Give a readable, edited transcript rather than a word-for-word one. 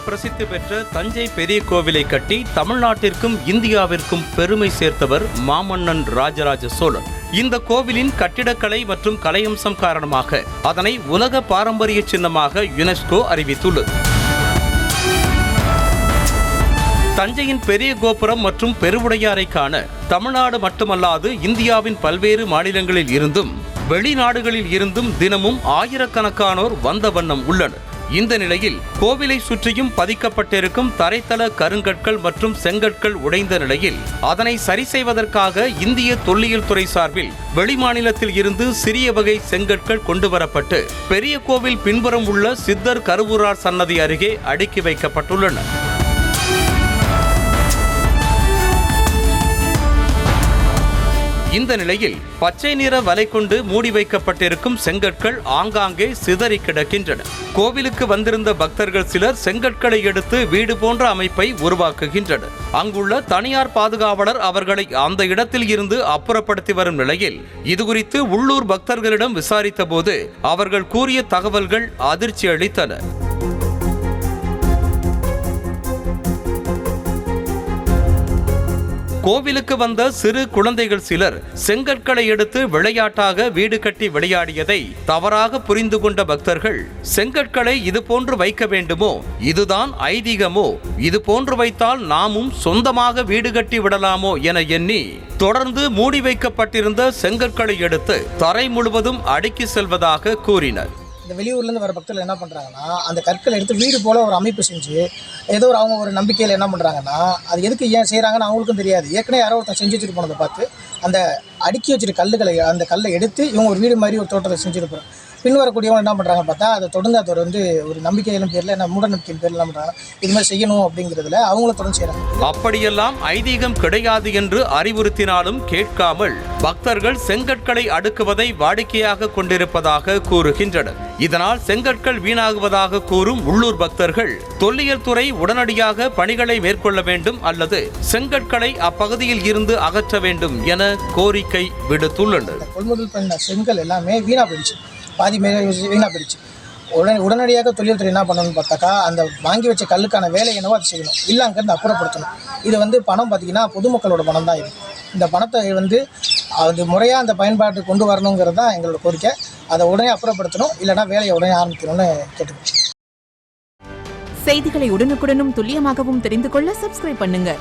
பிரசித்தி பெற்ற தஞ்சை பெரிய கோவிலை கட்டி தமிழ்நாட்டிற்கும் இந்தியாவிற்கும் பெருமை சேர்த்தவர் மாமன்னன் ராஜராஜ சோழன். இந்த கோவிலின் கட்டிடக்கலை மற்றும் கலையம்சம் காரணமாக அதனை உலக பாரம்பரிய சின்னமாக யுனெஸ்கோ அறிவித்துள்ளது. தஞ்சையின் பெரிய கோபுரம் மற்றும் பெருவுடையாரை காண தமிழ்நாடு மட்டுமல்லாது இந்தியாவின் பல்வேறு மாநிலங்களில் இருந்தும் வெளிநாடுகளில் இருந்தும் தினமும் ஆயிரக்கணக்கானோர் வந்த வண்ணம் உள்ளனர். இந்த நிலையில் கோவிலை சுற்றியும் பதிக்கப்பட்டிருக்கும் தரைத்தள கருங்கற்கள் மற்றும் செங்கற்கள் உடைந்த நிலையில் அதனை சரி செய்வதற்காக இந்திய தொல்லியல் துறை சார்பில் வெளிமாநிலத்தில் இருந்து சிறிய வகை செங்கற்கள் கொண்டுவரப்பட்டு பெரிய கோவில் பின்புறம் உள்ள சித்தர் கருவூரார் சன்னதி அருகே அடுக்கி வைக்கப்பட்டுள்ளன. இந்த நிலையில் பச்சை நிற வலை கொண்டு மூடி வைக்கப்பட்டிருக்கும் செங்கற்கள் ஆங்காங்கே சிதறி கிடக்கின்றன. கோவிலுக்கு வந்திருந்த பக்தர்கள் சிலர் செங்கற்களை எடுத்து வீடு போன்ற அமைப்பை உருவாக்குகின்றனர். அங்குள்ள தனியார் பாதுகாவலர் அவர்களை அந்த இடத்தில் இருந்து அப்புறப்படுத்தி வரும் நிலையில் இதுகுறித்து உள்ளூர் பக்தர்களிடம் விசாரித்த போது அவர்கள் கூறிய தகவல்கள் அதிர்ச்சி அளித்தன. கோவிலுக்கு வந்த சிறு குழந்தைகள் சிலர் செங்கற்களை எடுத்து விளையாட்டாக வீடு கட்டி விளையாடியதை தவறாக புரிந்து கொண்ட பக்தர்கள் செங்கற்களை இது போன்று வைக்க வேண்டுமோ, இதுதான் ஐதீகமோ, இது போன்று வைத்தால் நாமும் சொந்தமாக வீடு கட்டி விடலாமோ என எண்ணி தொடர்ந்து மூடி வைக்கப்பட்டிருந்த செங்கற்களை எடுத்து தரை முழுவதும் அடுக்கி செல்வதாக கூறினர். இந்த வெளியூர்லேருந்து வர பக்தர்கள் என்ன பண்ணுறாங்கன்னா அந்த கற்களை எடுத்து வீடு போல் ஒரு அமைப்பு செஞ்சு ஏதோ அவங்க ஒரு நம்பிக்கையில் என்ன பண்ணுறாங்கன்னா அது எதுக்கு ஏன் செய்கிறாங்கன்னு அவங்களுக்கும் தெரியாது. ஏற்கனவே யாரோ ஒருத்தர் செஞ்சு வச்சுட்டு போனதை பார்த்து அந்த அடுக்கி வச்சுட்டு கல்லுகளை அந்த கல்லை எடுத்து இவங்க ஒரு வீடு மாதிரி ஒரு தோட்டத்தை செஞ்சுருப்போம். பின் வரக்கூடியவங்க என்ன பண்ணுறாங்க பார்த்தா அதை தொடர்ந்து அதை வந்து ஒரு நம்பிக்கையின் பேரில் என்ன மூட நம்பிக்கையின் பேரில் என்ன பண்ணுறாங்க இது மாதிரி செய்யணும் அப்படிங்கிறதுல அவங்கள தொடர்ந்து செய்கிறாங்க. அப்படியெல்லாம் ஐதீகம் கிடையாது என்று அறிவுறுத்தினாலும் கேட்காமல் பக்தர்கள் செங்கற்களை அடுக்குவதை வாடிக்கையாக கொண்டிருப்பதாக கூறுகின்றனர். இதனால் செங்கற்கள் வீணாகுவதாக கூறும் உள்ளூர் பக்தர்கள் தொல்லியல் துறை உடனடியாக பணிகளை மேற்கொள்ள வேண்டும் அல்லது செங்கற்களை அப்பகுதியில் இருந்து அகற்ற வேண்டும் என கோரிக்கை விடுத்துள்ளனர். கொள்முதல் பண்ண செங்கல் எல்லாமே வீணா போயிடுச்சு, பாதி வீணாக போயிடுச்சு. உடனடியாக தொழில் துறை என்ன பண்ணணும்னு பார்த்தாக்கா அந்த வாங்கி வச்ச கல்லுக்கான வேலை என்னவோ அதை செய்யணும், இல்லை அங்கேருந்து அப்புறப்படுத்தணும். இது வந்து பணம் பார்த்திங்கன்னா பொதுமக்களோட பணம் தான். இது இந்த பணத்தை வந்து அது முறையாக அந்த பயன்பாட்டு கொண்டு வரணுங்கிறது தான் எங்களோட கோரிக்கை. அதை உடனே அப்புறப்படுத்தணும், இல்லைனா வேலையை உடனே ஆரம்பிக்கணும்னு கேட்டுக்கோங்க. செய்திகளை உடனுக்குடனும் துல்லியமாகவும் தெரிந்து கொள்ள சப்ஸ்கிரைப் பண்ணுங்க.